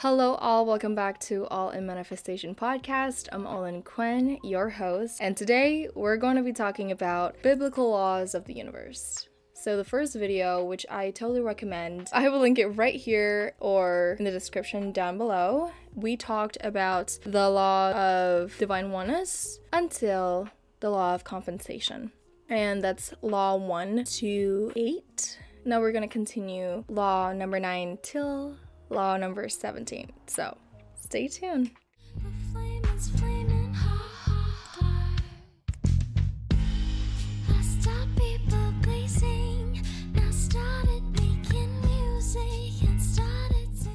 Hello all, welcome back to All in Manifestation podcast. I'm Olin Quinn, your host, and today we're going to be talking about biblical laws of the universe. So the first video, which I totally recommend, I will link it right here or in the description down below. We talked about the law of divine oneness until the law of compensation. And that's law 1 to 8. Now we're going to continue law number 9 till law number 17. So stay tuned. The flame is flaming hot. I stopped people blazing. Now started making music and started to.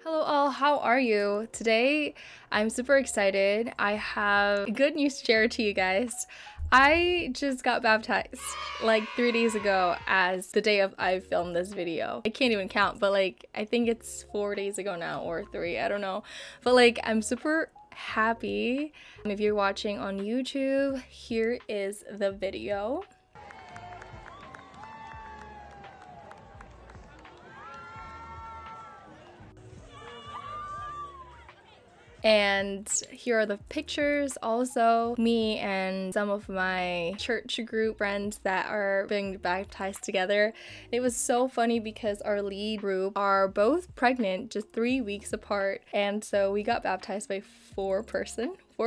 Hello all, how are you? Today I'm super excited. I have good news to share to you guys. I just got baptized like 3 days ago as the day of I filmed this video. I can't even count, but like I think it's 4 days ago now or 3, I don't know. But like I'm super happy. If you're watching on YouTube, here is the video. And here are the pictures, also me and some of my church group friends that are being baptized together. It was so funny because our lead group are both pregnant, just 3 weeks apart, and so we got baptized by 4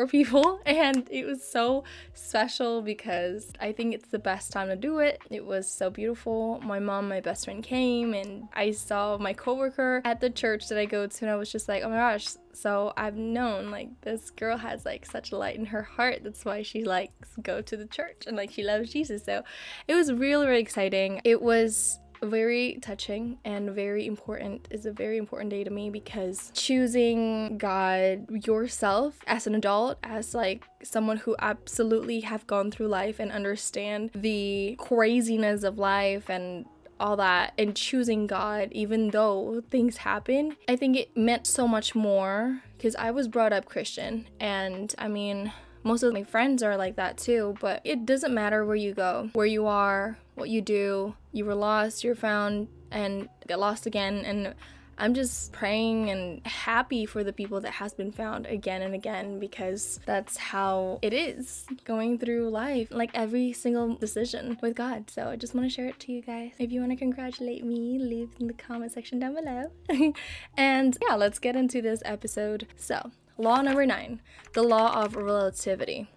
people, and it was so special because I think it's the best time to do it. It was so beautiful. My mom, my best friend, came, and I saw my coworker at the church that I go to, and I was just like, oh my gosh. So I've known like this girl has like such a light in her heart. That's why she likes go to the church and like she loves Jesus. So it was really, really exciting. It was very touching and very important. It's a very important day to me because choosing God yourself as an adult, as like someone who absolutely have gone through life and understand the craziness of life and all that, and choosing God even though things happen, I think it meant so much more because I was brought up Christian, and I mean most of my friends are like that too, but it doesn't matter where you go, where you are, what you do. You were lost, you're found, and get lost again. And I'm just praying and happy for the people that has been found again and again, because that's how it is going through life, like every single decision with God. So I just want to share it to you guys. If you want to congratulate me, leave in the comment section down below. And yeah, let's get into this episode. So law number 9, the law of relativity.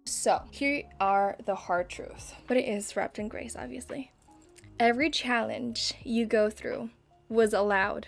So here are the hard truth, but it is wrapped in grace, obviously. Every challenge you go through was allowed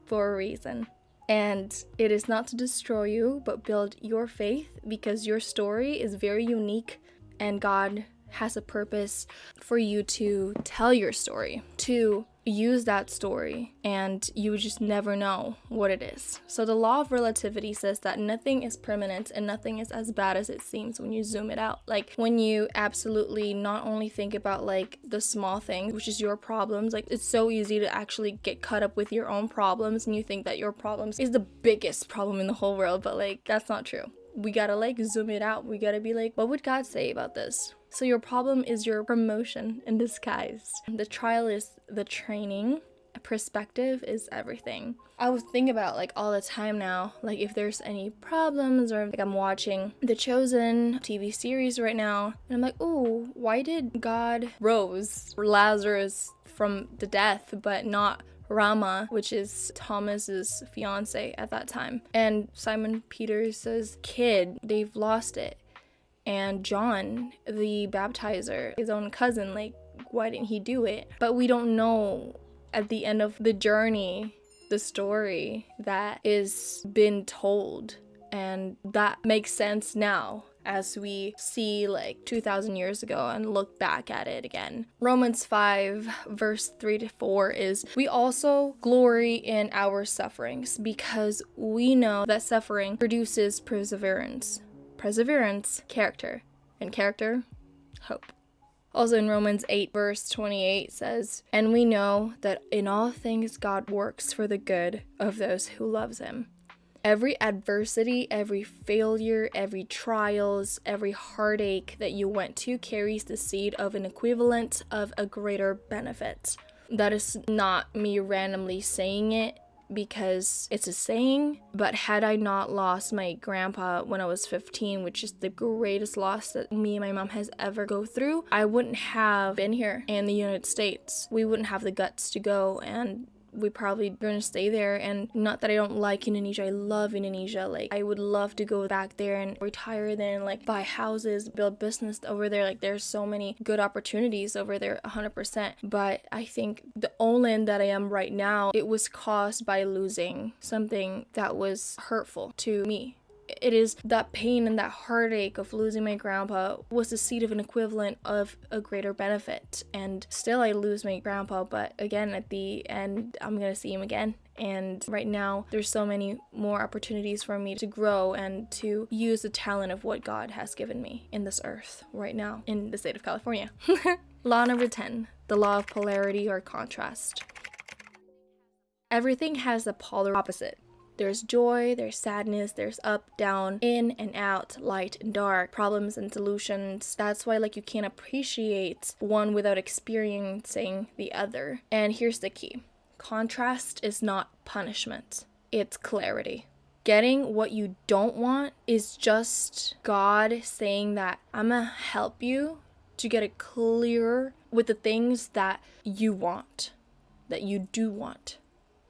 for a reason, and it is not to destroy you but build your faith, because your story is very unique and God has a purpose for you to tell your story, to use that story, and you just never know what it is. So the law of relativity says that nothing is permanent and nothing is as bad as it seems when you zoom it out. Like when you absolutely not only think about like the small things, which is your problems, like it's so easy to actually get caught up with your own problems and you think that your problems is the biggest problem in the whole world, but like that's not true. We gotta like zoom it out. We gotta be like, what would God say about this? So your problem is your promotion in disguise. The trial is the training. Perspective is everything. I would think about like all the time now, like if there's any problems, or like I'm watching The Chosen TV series right now, and I'm like, oh, why did God rose Lazarus from the death, but not Rama, which is Thomas's fiance at that time? And Simon Peter's kid, they've lost it. And John, the baptizer, his own cousin, like, why didn't he do it? But we don't know at the end of the journey, the story that is been told. And that makes sense now as we see like 2,000 years ago and look back at it again. Romans 5 verse 3-4 is, we also glory in our sufferings because we know that suffering produces perseverance. Perseverance, character, and character, hope. Also in Romans 8 verse 28 says, and we know that in all things God works for the good of those who loves him. Every adversity, every failure, every trials, every heartache that you went to carries the seed of an equivalent of a greater benefit. That is not me randomly saying it. because it's a saying, but had I not lost my grandpa when I was 15, which is the greatest loss that me and my mom has ever go through, I wouldn't have been here in the United States. We wouldn't have the guts to go, and we probably gonna stay there. And not that I don't like Indonesia, I love Indonesia. Like, I would love to go back there and retire there and like buy houses, build business over there. Like, there's so many good opportunities over there, 100%. But I think the only end that I am right now, it was caused by losing something that was hurtful to me. It is that pain and that heartache of losing my grandpa was the seed of an equivalent of a greater benefit. And still I lose my grandpa, but again, at the end, I'm gonna see him again. And right now, there's so many more opportunities for me to grow and to use the talent of what God has given me in this earth right now in the state of California. Law number 10, the law of polarity or contrast. Everything has a polar opposite. There's joy, there's sadness, there's up, down, in and out, light and dark, problems and solutions. That's why like you can't appreciate one without experiencing the other. And here's the key. Contrast is not punishment. It's clarity. Getting what you don't want is just God saying that I'm gonna help you to get it clearer with the things that you want, that you do want.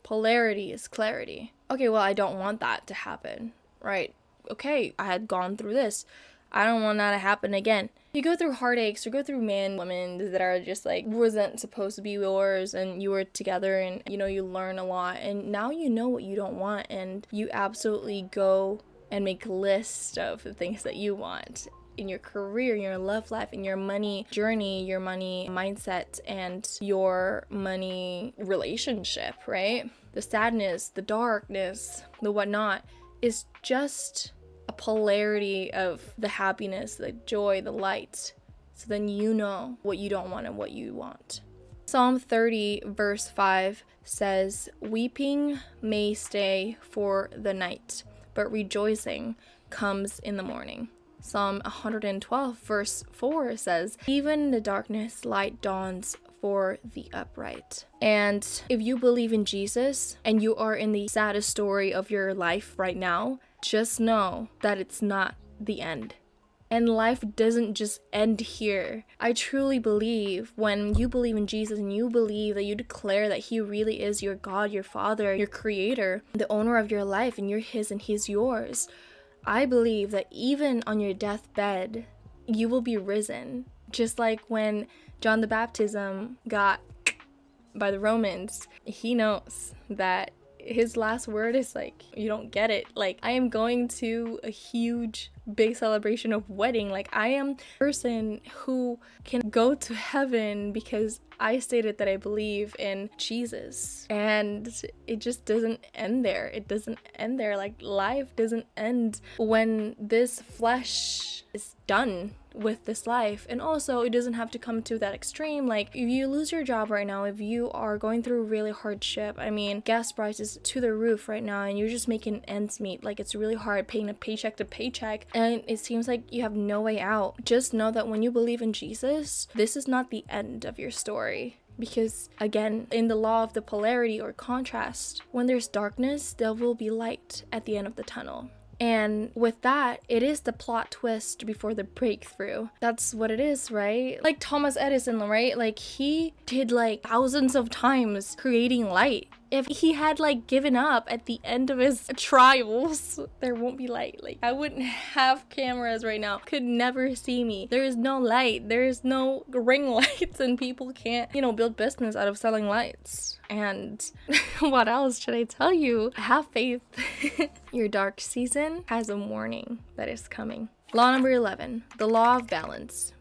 Polarity is clarity. Okay, well, I don't want that to happen, right? Okay, I had gone through this. I don't want that to happen again. You go through heartaches or go through women that are just like, wasn't supposed to be yours, and you were together, and you learn a lot, and now you know what you don't want, and you absolutely go and make a list of the things that you want in your career, your love life, in your money journey, your money mindset, and your money relationship, right? The sadness, the darkness, the whatnot is just a polarity of the happiness, the joy, the light. So then you know what you don't want and what you want. Psalm 30 verse 5 says, "Weeping may stay for the night, but rejoicing comes in the morning." Psalm 112 verse 4 says, "Even in the darkness, light dawns for the upright." And if you believe in Jesus and you are in the saddest story of your life right now, just know that it's not the end. And life doesn't just end here. I truly believe when you believe in Jesus and you believe that you declare that he really is your God, your Father, your Creator, the owner of your life, and you're his and he's yours, I believe that even on your deathbed, you will be risen. Just like when John the Baptism got by the Romans, he knows that his last word is like, you don't get it. Like, I am going to a huge, big celebration of wedding. Like, I am a person who can go to heaven because I stated that I believe in Jesus. And it just doesn't end there. It doesn't end there. Like, life doesn't end when this flesh is done with this life. And also, it doesn't have to come to that extreme. Like, if you lose your job right now, if you are going through really hardship, I mean, gas prices to the roof right now, and you're just making ends meet, like, it's really hard paying a paycheck to paycheck, and it seems like you have no way out. Just know that when you believe in Jesus, this is not the end of your story. Because again, in the law of the polarity or contrast, when there's darkness, there will be light at the end of the tunnel. And with that, it is the plot twist before the breakthrough. That's what it is, right? Like Thomas Edison, right? Like, he did like thousands of times creating light. If he had like given up at the end of his trials, there won't be light. Like, I wouldn't have cameras right now. Could never see me. There is no light. There is no ring lights, and people can't, build business out of selling lights. And what else should I tell you? Have faith. Your dark season has a warning that is coming. Law number 11, the law of balance.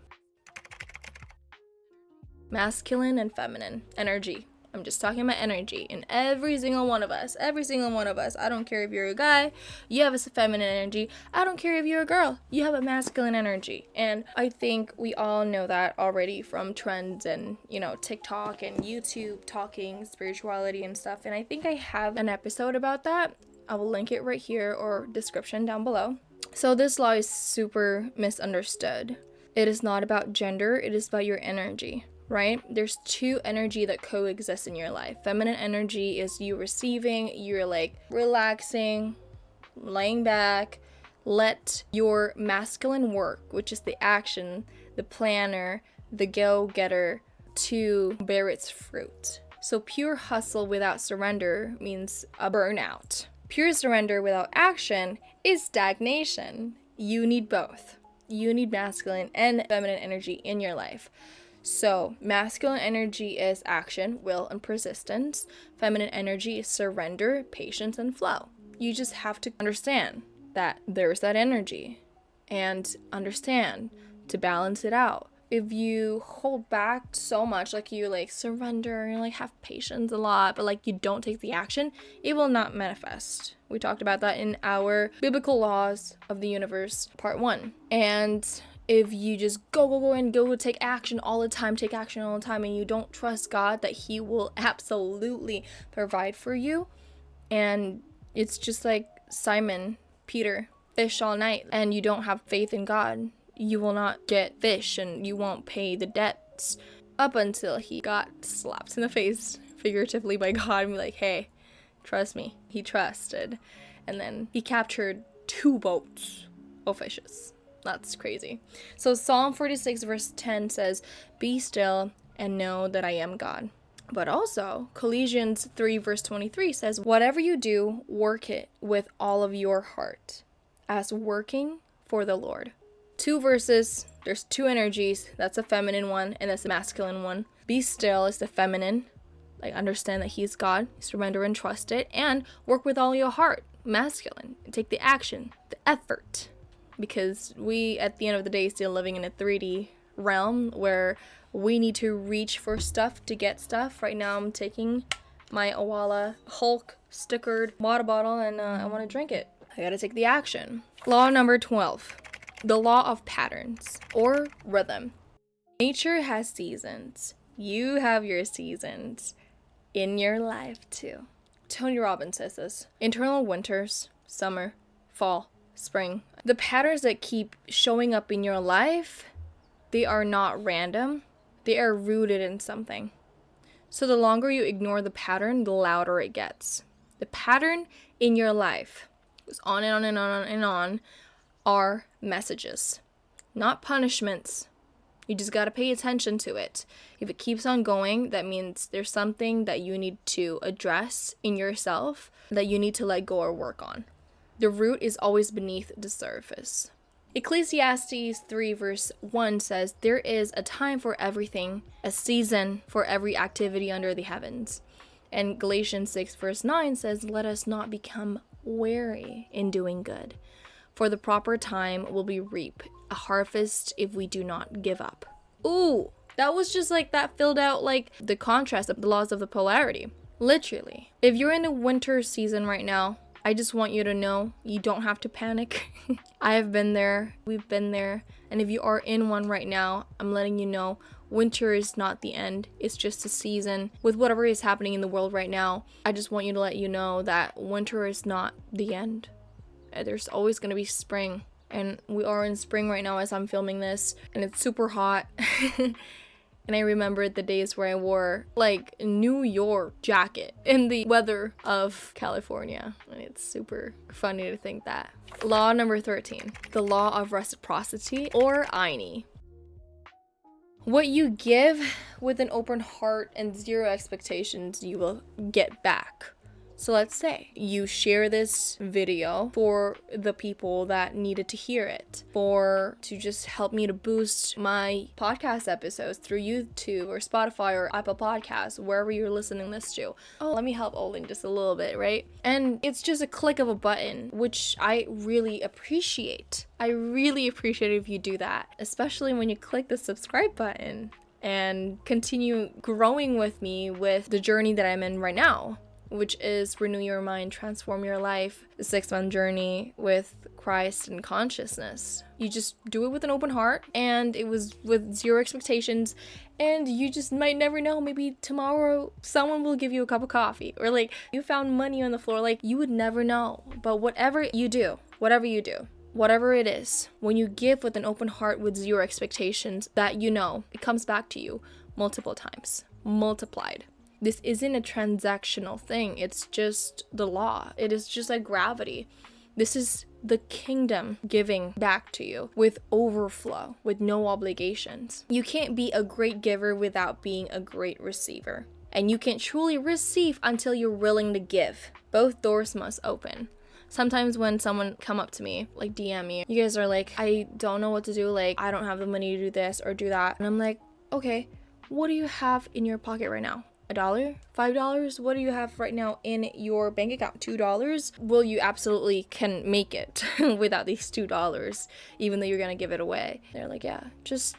Masculine and feminine energy. I'm just talking about energy in every single one of us. I don't care if you're a guy, you have a feminine energy. I don't care if you're a girl, you have a masculine energy. And I think we all know that already from trends and, TikTok and YouTube talking spirituality and stuff. And I think I have an episode about that. I will link it right here or description down below. So this law is super misunderstood. It is not about gender, it is about your energy. right? There's two energy that coexist in your life. Feminine energy is you receiving, you're like relaxing, laying back. Let your masculine work, which is the action, the planner, the go-getter, to bear its fruit. So pure hustle without surrender means a burnout. Pure surrender without action is stagnation. You need both. You need masculine and feminine energy in your life. So masculine energy is action, will, and persistence. Feminine energy is surrender, patience, and flow. You just have to understand that there's that energy and understand to balance it out. If you hold back so much, like you like surrender and like have patience a lot, but like you don't take the action, it will not manifest. We talked about that in our biblical laws of the universe, part 1. And if you just go take action all the time, and you don't trust God that he will absolutely provide for you, and it's just like Simon Peter, fish all night, and you don't have faith in God, you will not get fish and you won't pay the debts, up until he got slapped in the face figuratively by God and be like, hey, trust me. He trusted, and then he captured 2 boats of fishes. That's crazy. So Psalm 46 verse 10 says, be still and know that I am God. But also, Colossians 3 verse 23 says, whatever you do, work it with all of your heart, as working for the Lord. 2 verses, there's 2 energies. That's a feminine one, and that's a masculine one. Be still is the feminine. Like, understand that he's God, surrender and trust it, and work with all your heart, masculine. Take the action, the effort. Because we, at the end of the day, still living in a 3D realm where we need to reach for stuff to get stuff. Right now I'm taking my Awala Hulk stickered water bottle and I want to drink it. I gotta take the action. Law number 12. The law of patterns or rhythm. Nature has seasons. You have your seasons in your life too. Tony Robbins says this. Internal winters, summer, fall, spring. The patterns that keep showing up in your life, they are not random. They are rooted in something. So the longer you ignore the pattern, the louder it gets. The pattern in your life goes on and on and on and on are messages, not punishments. You just got to pay attention to it. If it keeps on going, that means there's something that you need to address in yourself that you need to let go or work on. The root is always beneath the surface. Ecclesiastes 3 verse 1 says, there is a time for everything, a season for every activity under the heavens. And Galatians 6 verse 9 says, let us not become weary in doing good, for the proper time will be reap a harvest if we do not give up. Ooh, that was just like that filled out like the contrast of the laws of the polarity. Literally. If you're in the winter season right now, I just want you to know you don't have to panic. I have been there. We've been there. And if you are in one right now, I'm letting you know winter is not the end. It's just a season. With whatever is happening in the world right now, I just want you to let you know that winter is not the end. There's always going to be spring. And we are in spring right now as I'm filming this. And it's super hot. And I remembered the days where I wore like a New York jacket in the weather of California. And it's super funny to think that. Law number 13, the law of reciprocity or INI. What you give with an open heart and zero expectations, you will get back. So let's say you share this video for the people that needed to hear it, to just help me to boost my podcast episodes through YouTube or Spotify or Apple Podcasts, wherever you're listening this to. Oh, let me help Olin just a little bit, right? And it's just a click of a button, which I really appreciate. I really appreciate it if you do that, especially when you click the subscribe button and continue growing with me with the journey that I'm in right now, which is renew your mind, transform your life, the 6-month journey with Christ and consciousness. You just do it with an open heart, and it was with zero expectations, and you just might never know, maybe tomorrow someone will give you a cup of coffee, or like you found money on the floor, like you would never know. But whatever you do, whatever it is, when you give with an open heart with zero expectations, that you know, it comes back to you multiple times, multiplied. This isn't a transactional thing. It's just the law. It is just like gravity. This is the kingdom giving back to you with overflow, with no obligations. You can't be a great giver without being a great receiver. And you can't truly receive until you're willing to give. Both doors must open. Sometimes when someone come up to me, like DM me, you guys are like, I don't know what to do. Like, I don't have the money to do this or do that. And I'm like, okay, what do you have in your pocket right now? $1? $5? What do you have right now in your bank account? $2? Well, you absolutely can make it without these $2, even though you're gonna give it away. They're like, yeah, just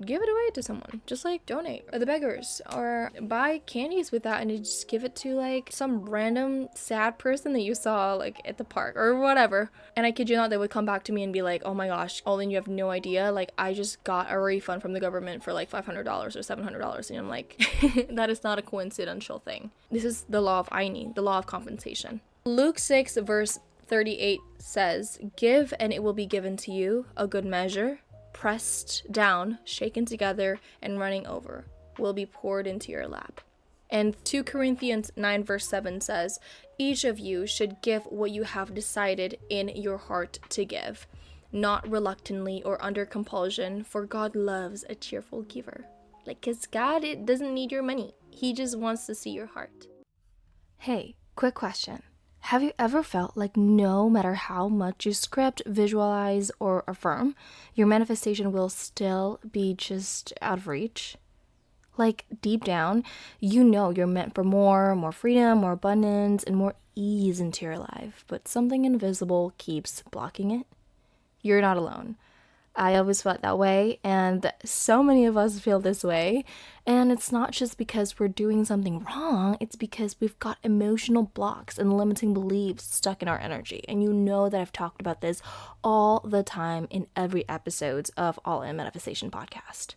give it away to someone. Just like donate, or the beggars, or buy candies with that and just give it to like some random sad person that you saw like at the park or whatever. And I kid you not, they would come back to me and be like, oh my gosh, Olin, you have no idea, like I just got a refund from the government for like $500 or $700. And I'm like, that is not a coincidental thing. This is the law of Aini, the law of compensation. Luke 6 verse 38 says, give and it will be given to you, a good measure, pressed down, shaken together, and running over, will be poured into your lap. And 2 Corinthians 9 verse 7 says, each of you should give what you have decided in your heart to give, not reluctantly or under compulsion, for God loves a cheerful giver. Like, because God, it doesn't need your money. He just wants to see your heart. Hey, quick question. Have you ever felt like no matter how much you script, visualize, or affirm, your manifestation will still be just out of reach? Like, deep down, you know you're meant for more freedom, more abundance, and more ease into your life, but something invisible keeps blocking it? You're not alone. I always felt that way, and so many of us feel this way. And it's not just because we're doing something wrong, it's because we've got emotional blocks and limiting beliefs stuck in our energy. And you know that I've talked about this all the time in every episode of All In Manifestation podcast.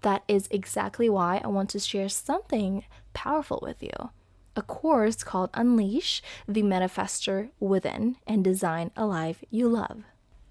That is exactly why I want to share something powerful with you. A course called Unleash the Manifestor Within and Design a Life You Love.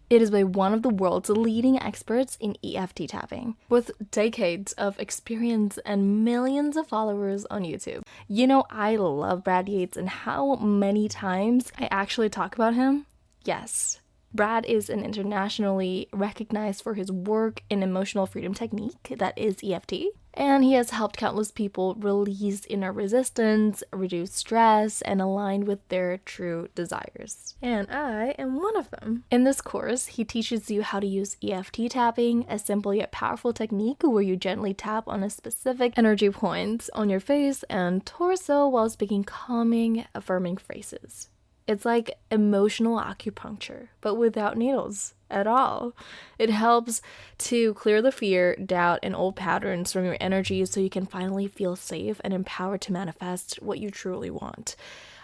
It is by one of the world's leading experts in EFT tapping, with decades of experience and millions of followers on YouTube. You know, I love Brad Yates, and how many times I actually talk about him? Yes. Brad is an internationally recognized for his work in emotional freedom technique, that is EFT, and he has helped countless people release inner resistance, reduce stress, and align with their true desires. And I am one of them. In this course, he teaches you how to use EFT tapping, a simple yet powerful technique where you gently tap on a specific energy point on your face and torso while speaking calming, affirming phrases. It's like emotional acupuncture, but without needles at all. It helps to clear the fear, doubt, and old patterns from your energy so you can finally feel safe and empowered to manifest what you truly want.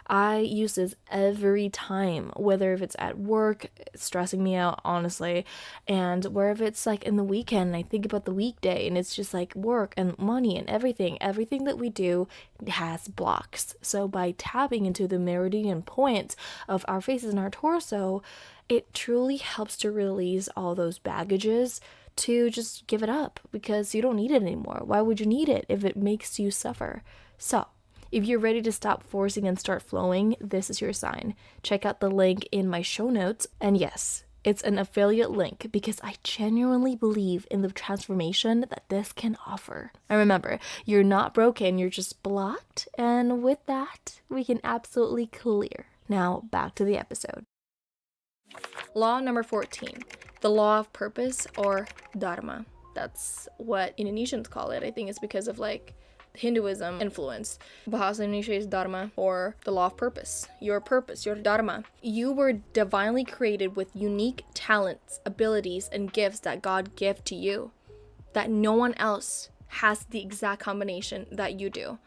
I use this every time, whether if it's at work, it's stressing me out, honestly, and wherever it's like in the weekend, I think about the weekday, and it's just like work and money and everything that we do has blocks. So by tapping into the meridian points of our faces and our torso, it truly helps to release all those baggages, to just give it up, because you don't need it anymore. Why would you need it if it makes you suffer? So if you're ready to stop forcing and start flowing, this is your sign. Check out the link in my show notes. And yes, it's an affiliate link because I genuinely believe in the transformation that this can offer. And remember, you're not broken, you're just blocked. And with that, we can absolutely clear. Now, back to the episode. Law number 14, the law of purpose, or dharma. That's what Indonesians call it. I think it's because of like Hinduism influence. Bahasa Indonesia is dharma, or the law of purpose, your dharma. You were divinely created with unique talents, abilities, and gifts that God gave to you, that no one else has the exact combination that you do.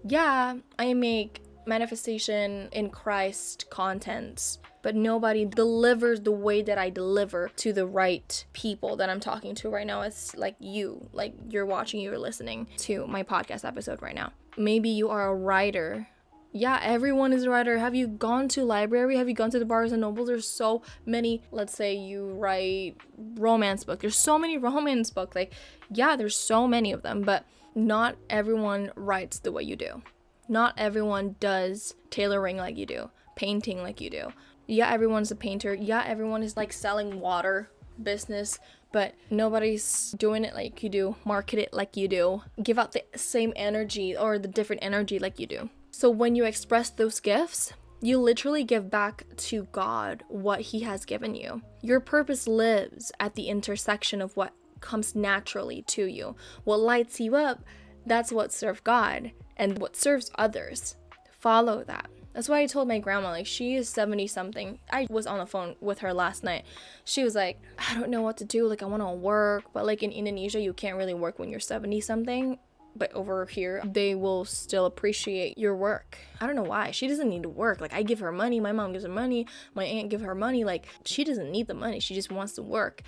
Yeah, I make manifestation in Christ contents, but nobody delivers the way that I deliver to the right people that I'm talking to right now. It's like you, like you're watching, you're listening to my podcast episode right now. Maybe you are a writer. Yeah, everyone is a writer. Have you gone to library? Have you gone to the Barnes and Nobles? There's so many. Let's say you write romance book. There's so many romance book. Like, yeah, there's so many of them, but Not everyone writes the way you do. Not everyone does tailoring like you do, painting like you do. Yeah, everyone's a painter. Yeah, everyone is like selling water business, but nobody's doing it like you do, market it like you do, give out the same energy or the different energy like you do. So when you express those gifts, you literally give back to God what He has given you. Your purpose lives at the intersection of what comes naturally to you. What lights you up, that's what serves God, and what serves others. Follow that. That's why I told my grandma, like, she is 70 something. I was on the phone with her last night. She was like, I don't know what to do. Like, I want to work, but like in Indonesia, you can't really work when you're 70 something. But over here, they will still appreciate your work. I don't know why. She doesn't need to work. Like, I give her money. My mom gives her money. My aunt gives her money. Like, she doesn't need the money. She just wants to work.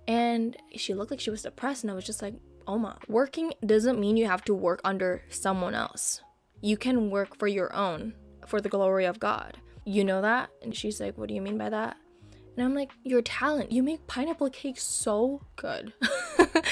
And she looked like she was depressed. And I was just like, Oma, working doesn't mean you have to work under someone else. You can work for your own, for the glory of God. You know that? And she's like, what do you mean by that? And I'm like, your talent. You make pineapple cake so good.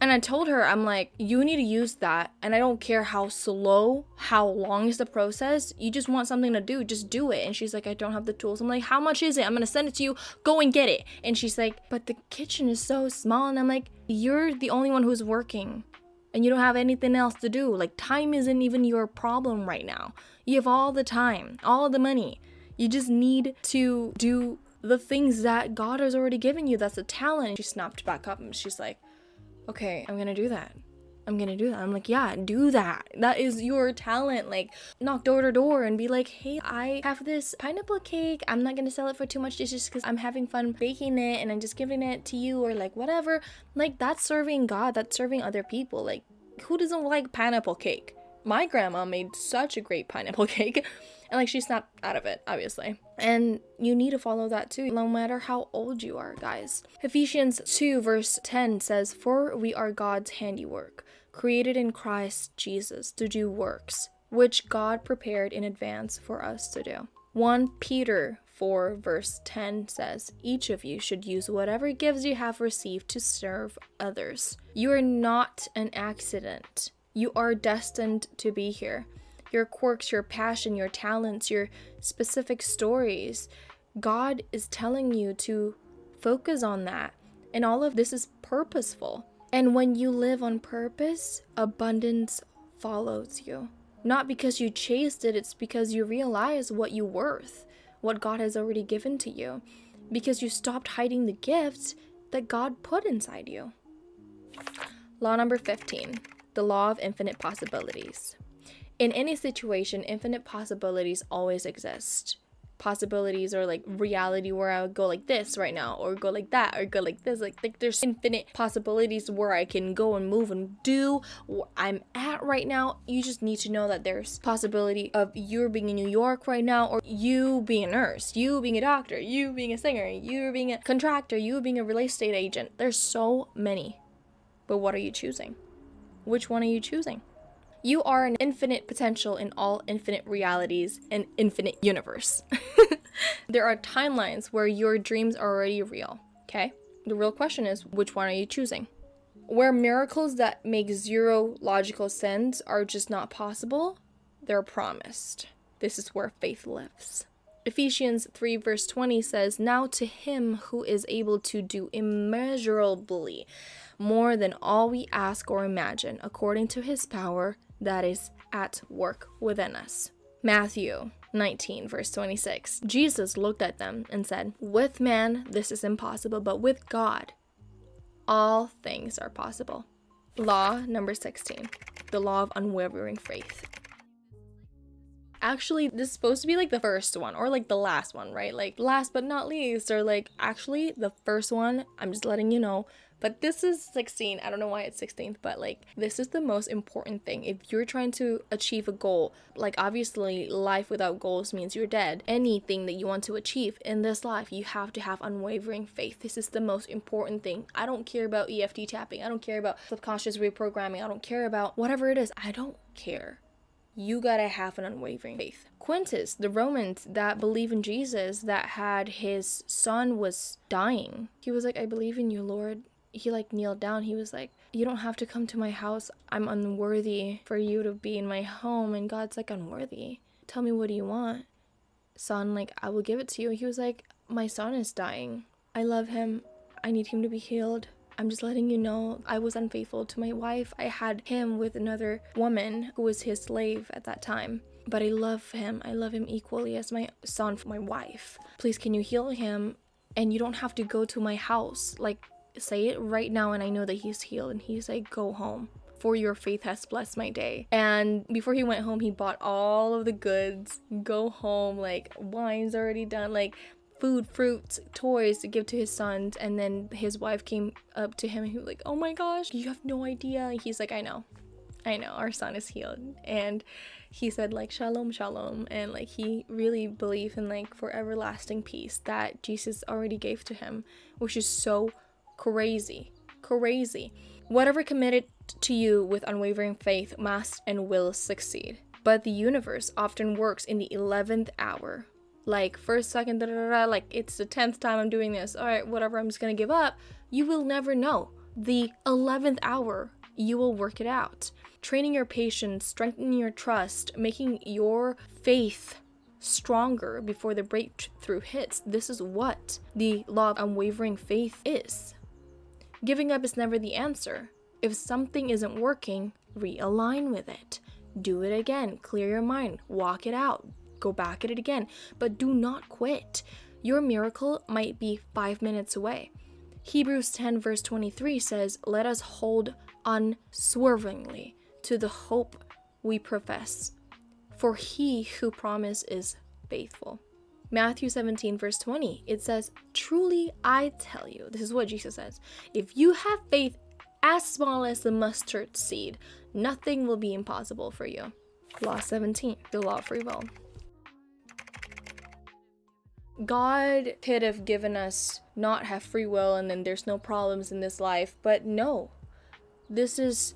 And I told her, I'm like, you need to use that. And I don't care how slow, how long is the process. You just want something to do, just do it. And she's like, I don't have the tools. I'm like, how much is it? I'm gonna send it to you. Go and get it. And she's like, but the kitchen is so small. And I'm like, you're the only one who's working. And you don't have anything else to do. Like, time isn't even your problem right now. You have all the time, all the money. You just need to do the things that God has already given you. That's a talent. She snapped back up and she's like, okay, I'm gonna do that. I'm gonna do that. I'm like, yeah, do that. That is your talent. Like, knock door to door and be like, hey, I have this pineapple cake. I'm not gonna sell it for too much just because I'm having fun baking it and I'm just giving it to you or like whatever. Like, that's serving God. That's serving other people. Like, who doesn't like pineapple cake? My grandma made such a great pineapple cake. And like, she snapped out of it, obviously. And you need to follow that too, no matter how old you are, guys. Ephesians 2 verse 10 says, for we are God's handiwork, created in Christ Jesus to do works, which God prepared in advance for us to do. 1 Peter 4 verse 10 says, each of you should use whatever gifts you have received to serve others. You are not an accident. You are destined to be here. Your quirks, your passion, your talents, your specific stories. God is telling you to focus on that. And all of this is purposeful. And when you live on purpose, abundance follows you. Not because you chased it, it's because you realize what you're worth, what God has already given to you. Because you stopped hiding the gifts that God put inside you. Law number 15, the law of infinite possibilities. In any situation, infinite possibilities always exist. Possibilities are like reality where I would go like this right now, or go like that, or go like this. Like there's infinite possibilities where I can go and move and do where I'm at right now. You just need to know that there's possibility of you being in New York right now, or you being a nurse, you being a doctor, you being a singer, you being a contractor, you being a real estate agent. There's so many. But what are you choosing? Which one are you choosing? You are an infinite potential in all infinite realities and infinite universe. There are timelines where your dreams are already real, okay? The real question is, which one are you choosing? Where miracles that make zero logical sense are just not possible, they're promised. This is where faith lives. Ephesians 3 verse 20 says, now to him who is able to do immeasurably more than all we ask or imagine, according to his power that is at work within us. Matthew 19 verse 26. Jesus looked at them and said, with man this is impossible, but with God all things are possible. Law number 16, the law of unwavering faith. Actually, this is supposed to be like the first one or like the last one, right? Like last but not least, or like actually the first one. I'm just letting you know. But this is 16. I don't know why it's 16th, but like this is the most important thing. If you're trying to achieve a goal, like obviously life without goals means you're dead. Anything that you want to achieve in this life, you have to have unwavering faith. This is the most important thing. I don't care about EFT tapping. I don't care about subconscious reprogramming. I don't care about whatever it is. I don't care. You gotta have an unwavering faith. Quintus, the Romans that believe in Jesus, that had his son was dying. He was like, I believe in you, Lord. he like kneeled down. He was like, you don't have to come to my house. I'm unworthy for you to be in my home. And God's like, unworthy? Tell me, what do you want? Son, like, I will give it to you. He was like, my son is dying. I love him. I need him to be healed. I'm just letting you know I was unfaithful to my wife. I had him with another woman who was his slave at that time. But I love him. I love him equally as my son, my wife. Please, can you heal him? And you don't have to go to my house. Like, say it right now, and I know that he's healed. And he's like, go home, for your faith has blessed my day. And before he went home, he bought all of the goods. Go home, like, wine's already done, like food, fruits, toys to give to his sons. And then his wife came up to him and he was like, oh my gosh, you have no idea. And he's like, I know, our son is healed. And he said, like, shalom, shalom. And like, he really believed in like for everlasting peace that Jesus already gave to him, which is so crazy. Whatever committed to you with unwavering faith must and will succeed. But the universe often works in the 11th hour. Like, first, second, like, it's the 10th time I'm doing this. All right, whatever, I'm just gonna give up. You will never know. The 11th hour, you will work it out. Training your patience, strengthening your trust, making your faith stronger before the breakthrough hits. This is what the law of unwavering faith is. Giving up is never the answer. If something isn't working, realign with it. Do it again. Clear your mind. Walk it out. Go back at it again. But do not quit. Your miracle might be 5 minutes away. Hebrews 10 verse 23 says, let us hold unswervingly to the hope we profess, for he who promised is faithful. Matthew 17 verse 20, it says, truly I tell you, this is what Jesus says, if you have faith as small as the mustard seed, nothing will be impossible for you. Law 17, the law of free will. God could have given us not have free will and then there's no problems in this life, but no. This is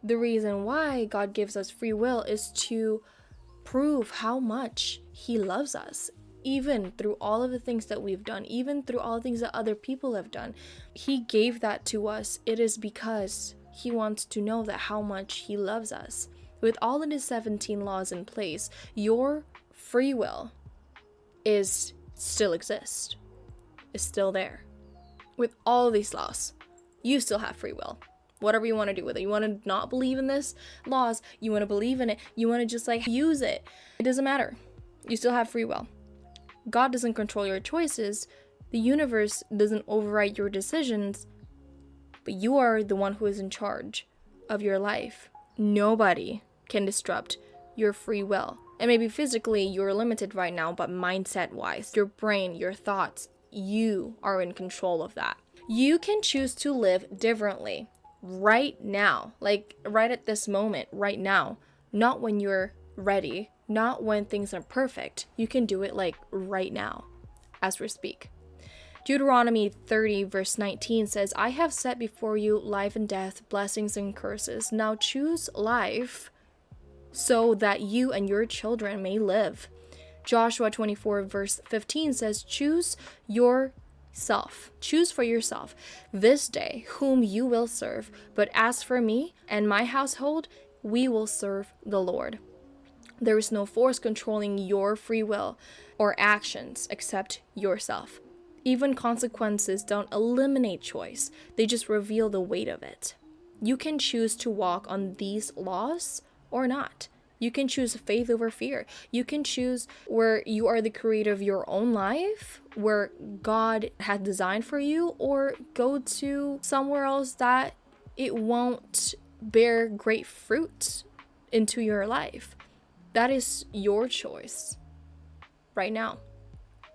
the reason why God gives us free will, is to prove how much he loves us. Even through all of the things that we've done, even through all the things that other people have done, he gave that to us. It is because he wants to know that how much he loves us. With all of the 17 laws in place, your free will still exists. Is still there. With all these laws, you still have free will. Whatever you want to do with it. You want to not believe in this laws, you want to believe in it, you want to just like use it. It doesn't matter. You still have free will. God doesn't control your choices. The universe doesn't override your decisions, but you are the one who is in charge of your life. Nobody can disrupt your free will. And maybe physically you're limited right now, but mindset-wise, your brain, your thoughts, you are in control of that. You can choose to live differently right now, like right at this moment, right now, not when you're ready, not when things are perfect. You can do it like right now, as we speak. Deuteronomy 30 verse 19 says, I have set before you life and death, blessings and curses. Now choose life so that you and your children may live. Joshua 24 verse 15 says, choose for yourself this day whom you will serve. But as for me and my household, we will serve the Lord. There is no force controlling your free will or actions except yourself. Even consequences don't eliminate choice. They just reveal the weight of it. You can choose to walk on these laws or not. You can choose faith over fear. You can choose where you are the creator of your own life, where God has designed for you, or go to somewhere else that it won't bear great fruit into your life. That is your choice right now.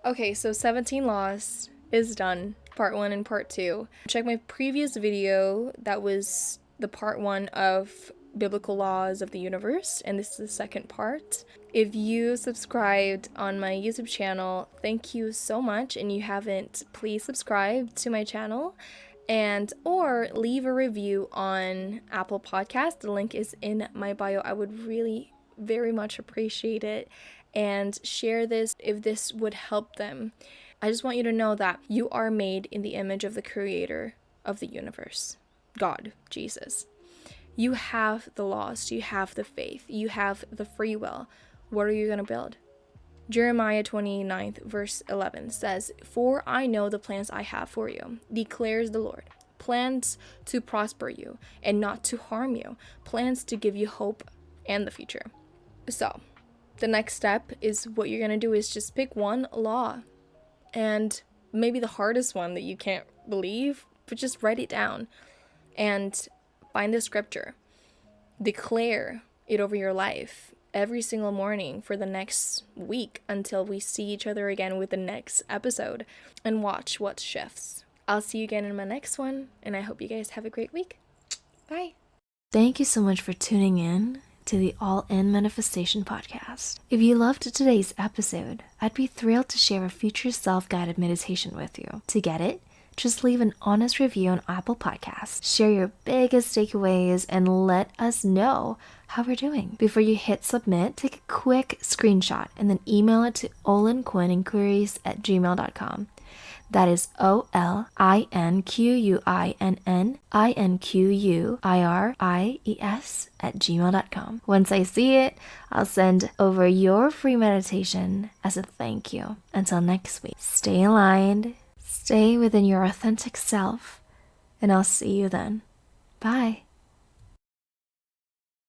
Okay, so 17 laws is done, part 1 and part 2. Check my previous video, that was the part 1 of biblical laws of the universe, and this is the second part. If you subscribed on my YouTube channel, thank you so much, and you haven't, please subscribe to my channel or leave a review on Apple Podcasts. The link is in my bio. I would really very much appreciate it, and share this if this would help them. I just want you to know that you are made in the image of the Creator. of the universe, God, Jesus. You have the laws, you have the faith, you have the free will. What are you going to build? Jeremiah 29th verse 11 says, "For I know the plans I have for you, declares the Lord. Plans to prosper you and not to harm you. Plans to give you hope and the future." So, the next step is what you're going to do is just pick one law. And maybe the hardest one that you can't believe, but just write it down and find the scripture. Declare it over your life every single morning for the next week until we see each other again with the next episode, and watch what shifts. I'll see you again in my next one, and I hope you guys have a great week. Bye. Thank you so much for tuning in to the All In Manifestation Podcast. If you loved today's episode, I'd be thrilled to share a future self-guided meditation with you. To get it, just leave an honest review on Apple Podcasts, share your biggest takeaways, and let us know how we're doing. Before you hit submit, take a quick screenshot and then email it to olinquininquiries@gmail.com. That is OLINQUINNINQUIRIES@gmail.com. Once I see it, I'll send over your free meditation as a thank you. Until next week, stay aligned, stay within your authentic self, and I'll see you then. Bye.